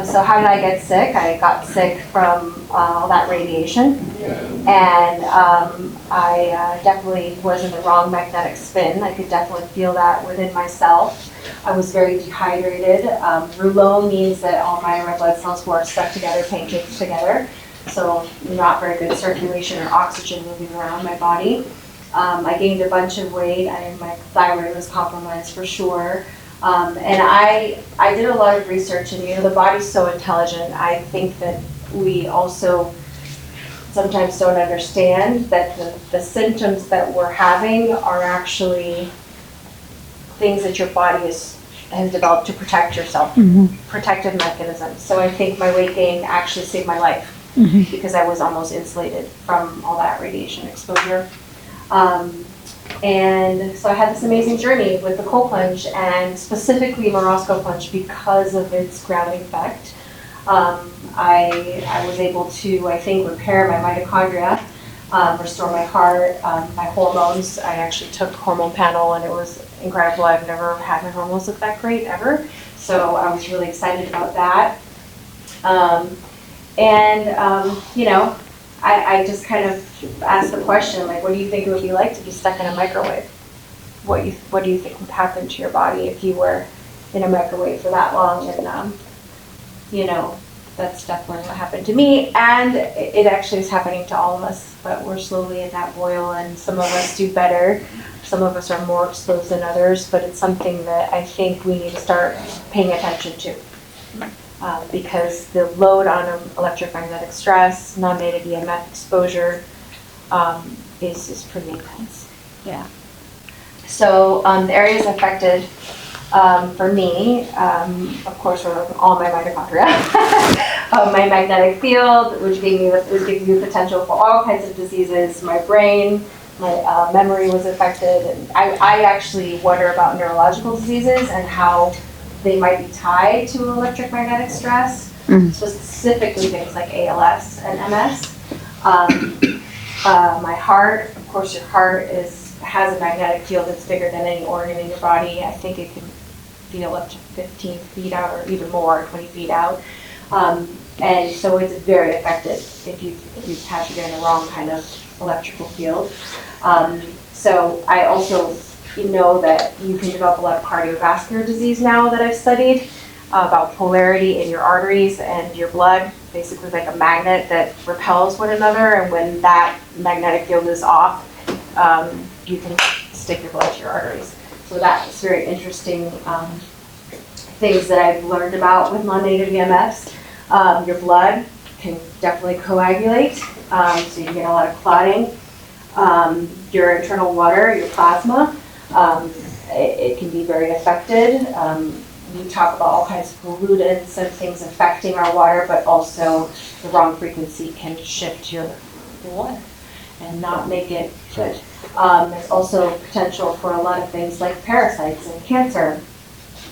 So how did I get sick? I got sick from all that radiation, and I definitely was in the wrong magnetic spin. I could definitely feel that within myself. I was very dehydrated. Rouleau means that all my red blood cells were stuck together, pancakes together, so not very good circulation or oxygen moving around my body. I gained a bunch of weight. My thyroid was compromised for sure. And I did a lot of research, and the body's so intelligent. I think that we also sometimes don't understand that the symptoms that we're having are actually things that your body has developed to protect yourself, protective mechanisms. So I think my weight gain actually saved my life because I was almost insulated from all that radiation exposure. And so I had this amazing journey with the cold plunge, and specifically Morozko plunge because of its grounding effect. I was able to, I think, repair my mitochondria, restore my heart, my hormones. I actually took hormone panel, and it was incredible. I've never had my hormones look that great ever, so I was really excited about that. I just kind of asked the question, like, what do you think it would be like to be stuck in a microwave? What do you think would happen to your body if you were in a microwave for that long? And that's definitely what happened to me, and it actually is happening to all of us, but we're slowly in that boil, and some of us do better. Some of us are more exposed than others, but it's something that I think we need to start paying attention to. Because the load on electromagnetic stress, non-native EMF exposure is pretty intense. Yeah. So the areas affected for me, of course, were all my mitochondria, my magnetic field, which gives me the potential for all kinds of diseases. My brain, my memory was affected, and I actually wonder about neurological diseases and how they might be tied to electromagnetic stress, specifically things like ALS and MS. My heart, of course, your heart has a magnetic field that's bigger than any organ in your body. I think it can feel up to 15 feet out, or even more, 20 feet out. And so it's very affected if you have to get in the wrong kind of electrical field. So I also know that you can develop a lot of cardiovascular disease now that I've studied about polarity in your arteries and your blood, basically like a magnet that repels one another, and when that magnetic field is off, you can stick your blood to your arteries. So that's very interesting things that I've learned about with non-native EMFs. Your blood can definitely coagulate, so you get a lot of clotting. Your internal water, your plasma, it can be very affected. We talk about all kinds of pollutants and things affecting our water, but also the wrong frequency can shift your water and not make it good. There's also potential for a lot of things like parasites and cancer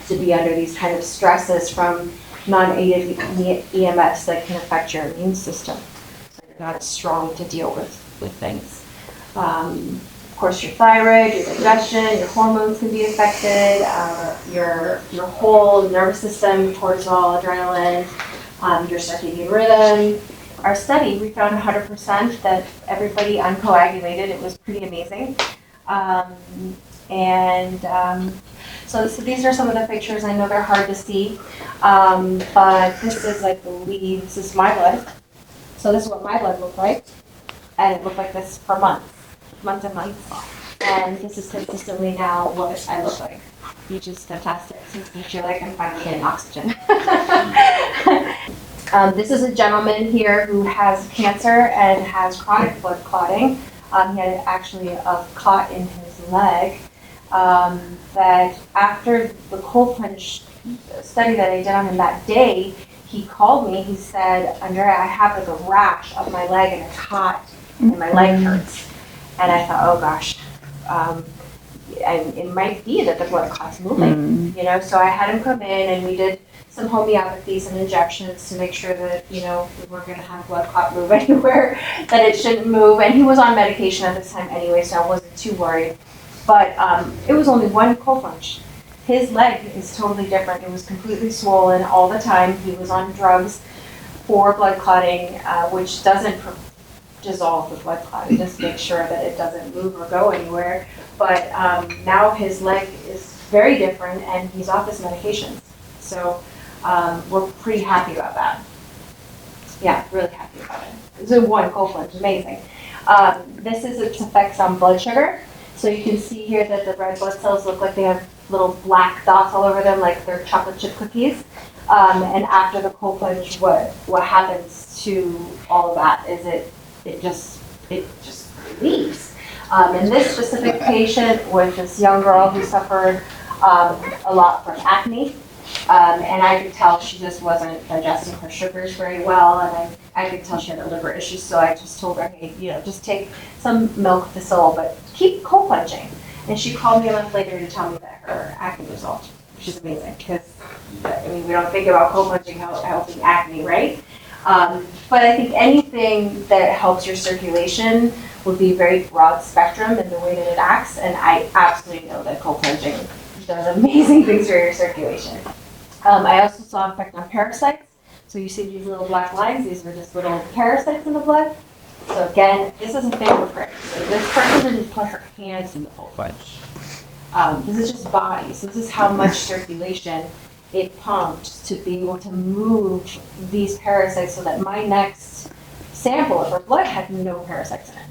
to be under these kind of stresses from non-native EMFs that can affect your immune system. So you're not as strong to deal with things. Of course, your thyroid, your digestion, your hormones can be affected, your whole nervous system, cortisol, adrenaline, your circadian rhythm. Our study, we found 100% that everybody uncoagulated. It was pretty amazing. So these are some of the pictures. I know they're hard to see, but this is like the lead. This is my blood. So this is what my blood looked like, and it looked like this for months and months. And this is consistently now what I look like, which is fantastic. Since I feel like I'm finally getting oxygen. This is a gentleman here who has cancer and has chronic blood clotting. He had actually a clot in his leg. That after the cold plunge study that I did on him that day, he called me. He said, "Andrea, I have like a rash up my leg and it's hot and my leg hurts." And I thought, oh gosh, and it might be that the blood clot's moving, So I had him come in, and we did some homeopathy, some injections to make sure that, we weren't going to have blood clot move anywhere that it shouldn't move. And he was on medication at this time anyway, so I wasn't too worried. But it was only one cold plunge. his leg is totally different. It was completely swollen all the time. He was on drugs for blood clotting, which doesn't dissolve the blood clot. It just makes sure that it doesn't move or go anywhere. But now his leg is very different, and he's off his medications. So we're pretty happy about that. Yeah, really happy about it. So one cold plunge, amazing. This is its effects on blood sugar. So you can see here that the red blood cells look like they have little black dots all over them, like they're chocolate chip cookies. And after the cold plunge, what happens to all of that is it just leaves. And this specific patient was this young girl who suffered a lot from acne. And I could tell she just wasn't digesting her sugars very well, and I could tell she had a liver issue, so I just told her, hey, just take some milk thistle, but keep cold plunging. And she called me a month later to tell me that her acne resolved, which is amazing, because we don't think about cold plunging helping acne, right? But I think anything that helps your circulation would be very broad spectrum in the way that it acts, and I absolutely know that cold plunging does amazing things for your circulation. I also saw effect on parasites. So you see these little black lines, these are just little parasites in the blood. So again, this is a finger prick. So this person didn't put her hands in the cold plunge. This is just body. So this is how much circulation it pumped to be able to move these parasites so that my next sample of her blood had no parasites in it,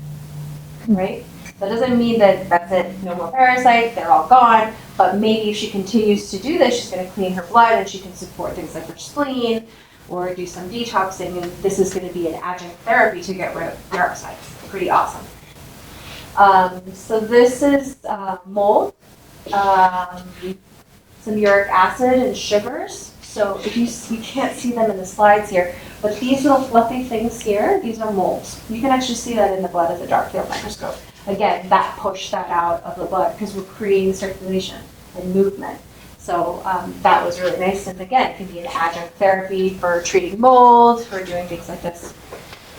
right? That doesn't mean that that's it, no more parasites, they're all gone, but maybe if she continues to do this, she's going to clean her blood and she can support things like her spleen or do some detoxing, and this is going to be an adjunct therapy to get rid of parasites. Pretty awesome. So this is mold, some uric acid and sugars. So if you can't see them in the slides here, but these little fluffy things here, these are molds. You can actually see that in the blood of the dark field microscope. Again, that pushed that out of the blood because we're creating circulation and movement. So that was really nice. And again, it can be an adjunct therapy for treating mold, for doing things like this.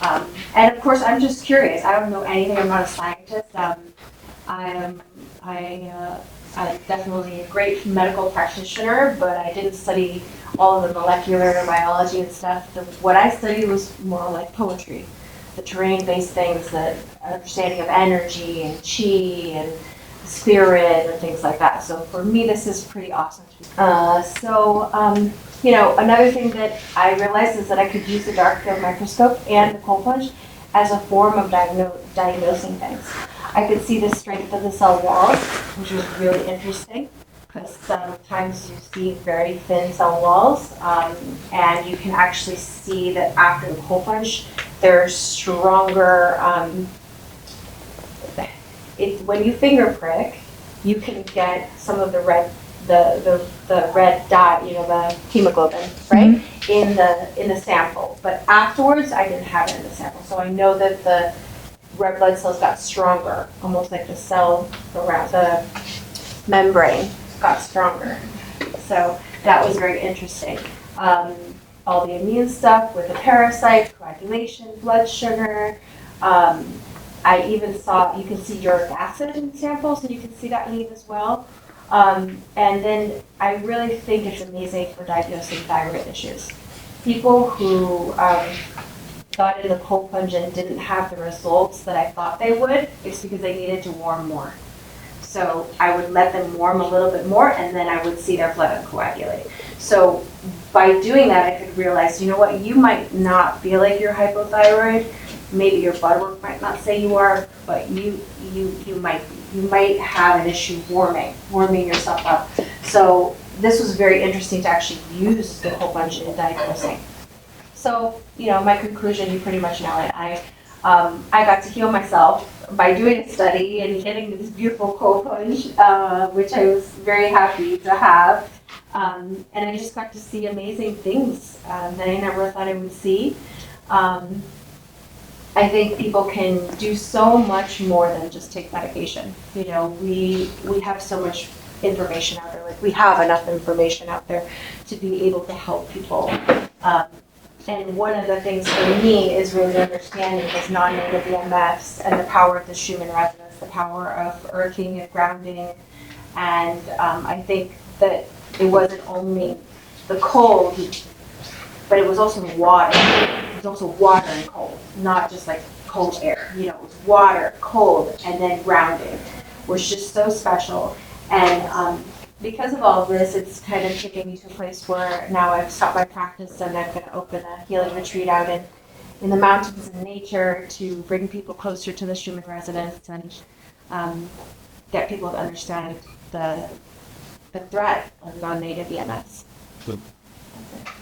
And of course, I'm just curious. I don't know anything. I'm not a scientist. I'm definitely a great medical practitioner, but I didn't study all of the molecular biology and stuff. What I studied was more like poetry, the terrain-based things, the understanding of energy and chi and spirit and things like that. So for me, this is pretty awesome. Another thing that I realized is that I could use the dark field microscope and the cold plunge as a form of diagnosing things. I could see the strength of the cell walls, which was really interesting, because sometimes you see very thin cell walls, and you can actually see that after the cold plunge, they're stronger. When you finger prick, you can get some of the red, the red dye, the hemoglobin, right, in the sample. But afterwards, I didn't have it in the sample, so I know that the red blood cells got stronger, almost like the cell around the membrane got stronger. So that was very interesting. All the immune stuff with the parasites, coagulation, blood sugar. I even saw, you can see uric acid in samples, and you can see that leave as well. And then I really think it's amazing for diagnosing thyroid issues. People who got in the cold plunge and didn't have the results that I thought they would, it's because they needed to warm more. So I would let them warm a little bit more, and then I would see their blood uncoagulate. So by doing that, I could realize, you might not feel like you're hypothyroid. Maybe your blood work might not say you are, but you might have an issue warming yourself up. So this was very interesting to actually use the cold plunge in diagnosing. So, my conclusion, you pretty much know it. I got to heal myself by doing a study and getting this beautiful cold plunge, which I was very happy to have. And I just got to see amazing things that I never thought I would see. I think people can do so much more than just take medication. We have so much information out there. Like, we have enough information out there to be able to help people. And one of the things for me is really understanding those non-native EMFs and the power of the Schumann resonance, the power of earthing and grounding. And I think that it wasn't only the cold, but it was also water. It was also water and cold, not just like cold air. You know, it was water, cold, and then grounding, was just so special. And because of all of this, it's kind of taken me to a place where now I've stopped my practice and I'm going to open a healing retreat out in the mountains and nature to bring people closer to the Schumann residents and get people to understand the threat of non-native EMS. Good. That's it.